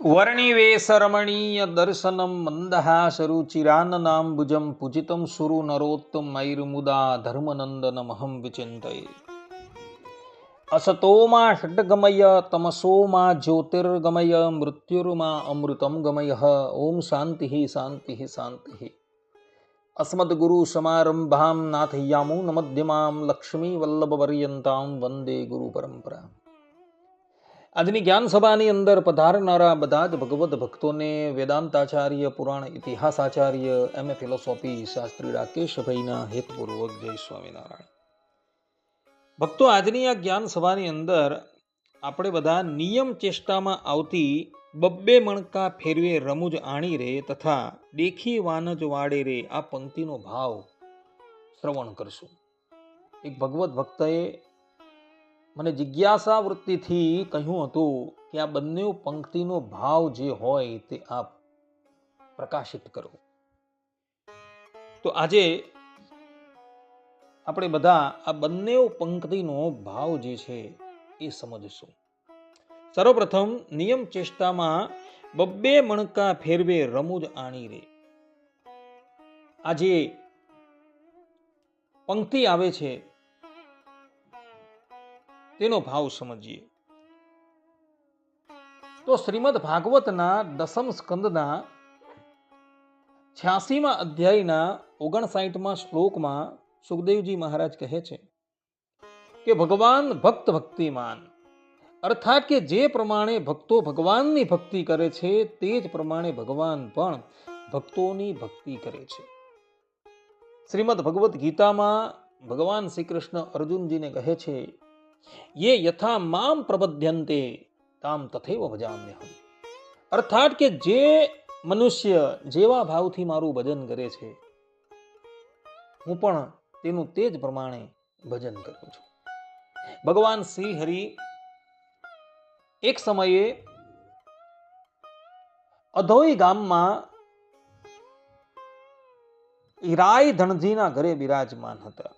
વર્ણિવેશરમણીય દર્શનમ મંદહાસરુચિરાનનાંબુજમ પૂજિતમ સુરુ નરોત્તમૈર્મુદા ધર્મનંદનમહં વિચિંતયે. અસતોમા ષડ્ગમય તમસોમા જ્યોતિર્ગમય મૃત્યુર્મા અમૃતમ ગમય. ઓમ શાંતિ શાંતિ શાંતિ. અસ્મદ્ગુરુ સમારંભામ નાથયામૂનમધ્યમામ લક્ષ્મી વલ્લભપર્યંતામ વંદે ગુરુ પરંપરા. આજની જ્ઞાન સભાની અંદર પધારનારા બધા જ ભગવત ભક્તોને વેદાંતાચાર્ય, પુરાણ ઇતિહાસાચાર્ય, એમએ ફિલોસોફી શાસ્ત્રી રાકેશભાઈના હેતપૂર્વક જય સ્વામિનારાયણ. ભક્તો, આજની આ જ્ઞાન સભાની અંદર આપણે બધા નિયમ ચેષ્ટામાં આવતી બબ્બે મણકા ફેરવે રમૂજ આણી રે તથા દેખી વાનજ વાડે રે આ પંક્તિનો ભાવ શ્રવણ કરશું. એક ભગવત ભક્તએ મને જિજ્ઞાસા વૃત્તિથી કહ્યું હતું કે આ બંને પંક્તિનો ભાવ જે હોય તે આપ પ્રકાશિત કરો. તો આજે આપણે બધા આ બંને પંક્તિનો ભાવ જે છે એ સમજશું. સર્વપ્રથમ નિયમ ચેષ્ટામાં બબ્બે મણકા ફેરવે રમૂજ આણી રે, આ જે પંક્તિ આવે છે તેનો ભાવ સમજીએ. તો શ્રીમદ ભાગવતના દસમ સ્કંદના 86મા અધ્યાયના 59મા શ્લોકમાં સુખદેવજી મહારાજ કહે છે કે ભગવાન ભક્ત ભક્તિમાન, અર્થાત કે જે પ્રમાણે ભક્તો ભગવાનની ભક્તિ કરે છે તે જ પ્રમાણે ભગવાન પણ ભક્તોની ભક્તિ કરે છે. શ્રીમદ ભગવદ્ ગીતામાં ભગવાન શ્રી કૃષ્ણ અર્જુનજીને કહે છે, યે યથા મામ પ્રબધ્યન્તે તામ તથૈવ ભજામ્યહમ. અર્થાત કે જે મનુષ્ય જેવા ભાવથી મારું ભજન કરે છે હું પણ તેનું તે જ પ્રમાણે ભજન કરું છું. ભગવાન શ્રી હરિ એક સમયે અધોઈ ગામમાં હિરાઈ ધણજીના ઘરે બિરાજમાન હતા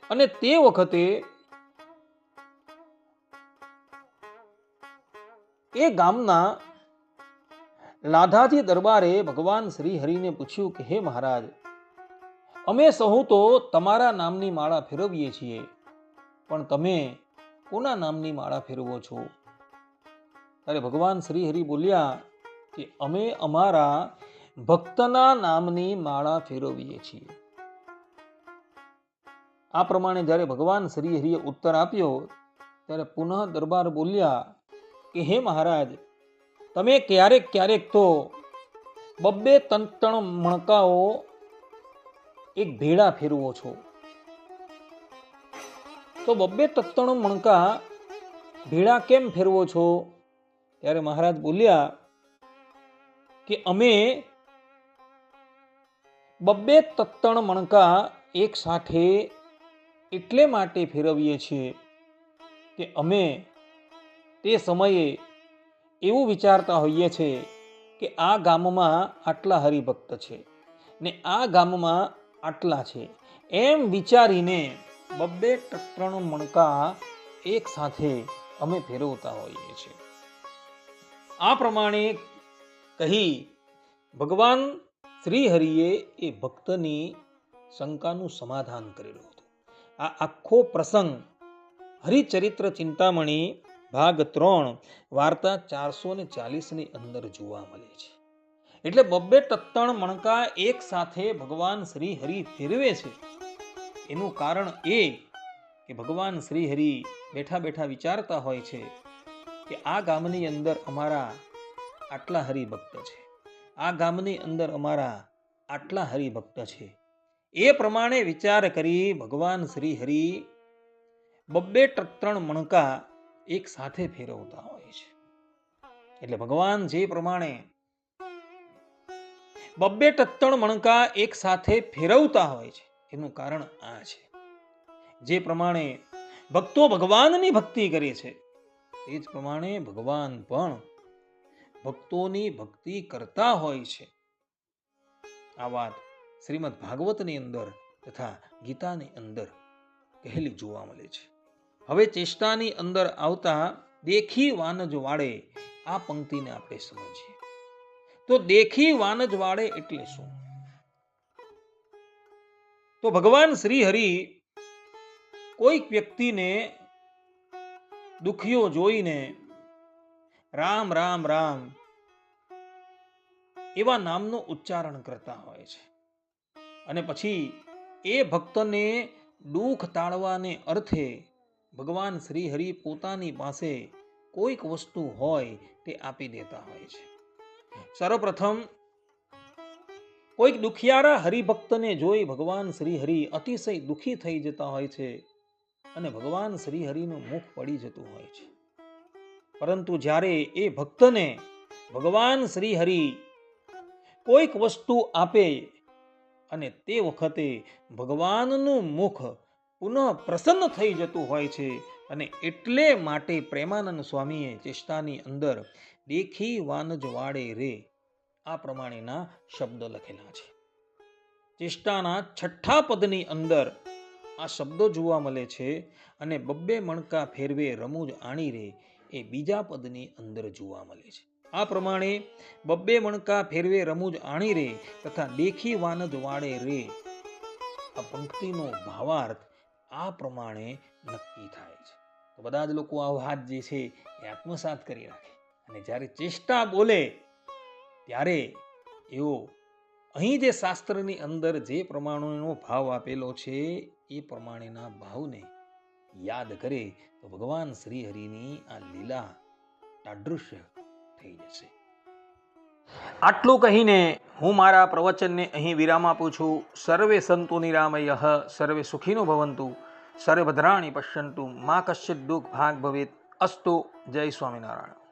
અને તે વખતે એ ગામના લાધાજી દરબારે ભગવાન શ્રી હરિને પૂછ્યું કે હે મહારાજ, અમે સહુ તો તમારા નામની માળા ફેરવીએ છીએ, પણ તમે કોના નામની માળા ફેરવો છો? ત્યારે ભગવાન શ્રી હરિ બોલ્યા કે અમે અમારા ભક્તના નામની માળા ફેરવીએ છીએ. આ પ્રમાણે જ્યારે ભગવાન શ્રી હરિએ ઉત્તર આપ્યો ત્યારે પુનઃ દરબાર બોલ્યા કે હે મહારાજ, તમે ક્યારેક ક્યારેક તો બબ્બે ત્રણ મણકાઓ એક ભેળા ફેરવો છો. તો બબ્બે ત્રણ મણકા ભેળા કેમ ફેરવો છો? ત્યારે મહારાજ બોલ્યા કે અમે બબ્બે ત્રણ મણકા એક સાથે એટલે માટે ફેરવીએ છીએ કે અમે તે સમયે એવું વિચારતા હોઈએ છીએ કે આ ગામમાં આટલા હરિભક્ત છે ને આ ગામમાં આટલા છે, એમ વિચારીને બબ્બે ત્રણ મણકા એક સાથે અમે ફેરવતા હોઈએ છીએ. આ પ્રમાણે કહી ભગવાન શ્રી હરિએ એ ભક્તની શંકાનું સમાધાન કરેલું હતું. આ આખો પ્રસંગ હરિચરિત્ર ચિંતામણી ભાગ 3 વાર્તા 440ની અંદર જોવા મળે છે. એટલે બબ્બે ત્રણ મણકા એક સાથે ભગવાન શ્રી હરિ ફેરવે છે એનું કારણ એ કે ભગવાન શ્રી હરિ બેઠા બેઠા વિચારતા હોય છે કે આ ગામની અંદર અમારા આટલા હરિભક્ત છે, આ ગામની અંદર અમારા આટલા હરિભક્ત છે. એ પ્રમાણે વિચાર કરી ભગવાન શ્રી હરિ બબ્બે ત્રણ મણકા એક સાથે ફેરવતા હોય છે. એટલે ભગવાન જે પ્રમાણે બબ્બે ત્રણ મણકા એક સાથે ફેરવતા હોય છે એનું કારણ આ છે. જે પ્રમાણે ભક્તો ભગવાનની ભક્તિ કરે છે તે જ પ્રમાણે ભગવાન પણ ભક્તોની ભક્તિ કરતા હોય છે. આ વાત શ્રીમદ ભાગવતની અંદર તથા ગીતાની અંદર કહેલી જોવા મળે છે. હવે ચેષ્ટાની અંદર આવતા દેખી વાનજ વાળે આ પંક્તિને આપણે સમજીએ તો દેખી વાનજ વાળે એટલે શું? તો ભગવાન શ્રી હરિ કોઈક વ્યક્તિને દુખીઓ જોઈને રામ રામ રામ એવા નામનું ઉચ્ચારણ કરતા હોય છે અને પછી એ ભક્તને દુઃખ ટાળવાને અર્થે ભગવાન શ્રી હરિ પોતાની પાસે કોઈક વસ્તુ હોય તે આપી દેતા હોય છે. સર્વપ્રથમ કોઈક દુખિયારા હરિભક્તને જોઈ ભગવાન શ્રી હરિ અતિશય દુઃખી થઈ જતા હોય છે અને ભગવાન શ્રી હરિનું મુખ પડી જતું હોય છે. પરંતુ જ્યારે એ ભક્તને ભગવાન શ્રી હરિ કોઈક વસ્તુ આપે અને તે વખતે ભગવાનનું મુખ પુનઃ પ્રસન્ન થઈ જતું હોય છે અને એટલે માટે પ્રેમાનંદ સ્વામીએ ચેષ્ટાની અંદર દેખી વાનજ વાડે રે આ પ્રમાણેના શબ્દ લખેલા છે. ચેષ્ટાના 6 પદની અંદર આ શબ્દો જોવા મળે છે અને બબ્બે મણકા ફેરવે રમૂજ આણી રે એ બીજા પદની અંદર જોવા મળે છે. આ પ્રમાણે બબ્બે મણકા ફેરવે રમૂજ આણી રે તથા દેખી વાનજ વાડે રે આ પંક્તિનો ભાવાર્થ આ પ્રમાણે નક્કી થાય છે. તો બધા જ લોકો આ વાત જે છે એ આત્મસાત કરી રાખે અને જ્યારે ચેષ્ટા બોલે ત્યારે એવો અહીં જે શાસ્ત્રની અંદર જે પ્રમાણેનો ભાવ આપેલો છે એ પ્રમાણેના ભાવને યાદ કરે તો ભગવાન શ્રી હરિની આ લીલા તાદૃશ્ય થઈ જશે. આટલું કહીને હું મારા પ્રવચનને અહીં વિરામ આપું છું. સર્વે સંતુ નિરામયઃ, સર્વે સુખીનો ભવંતુ, સર્વે ભદ્રાણી પશ્યંતુ, મા કશ્ચિત દુઃખ ભાગ ભવેત. અસ્તુ. જય સ્વામિનારાયણ.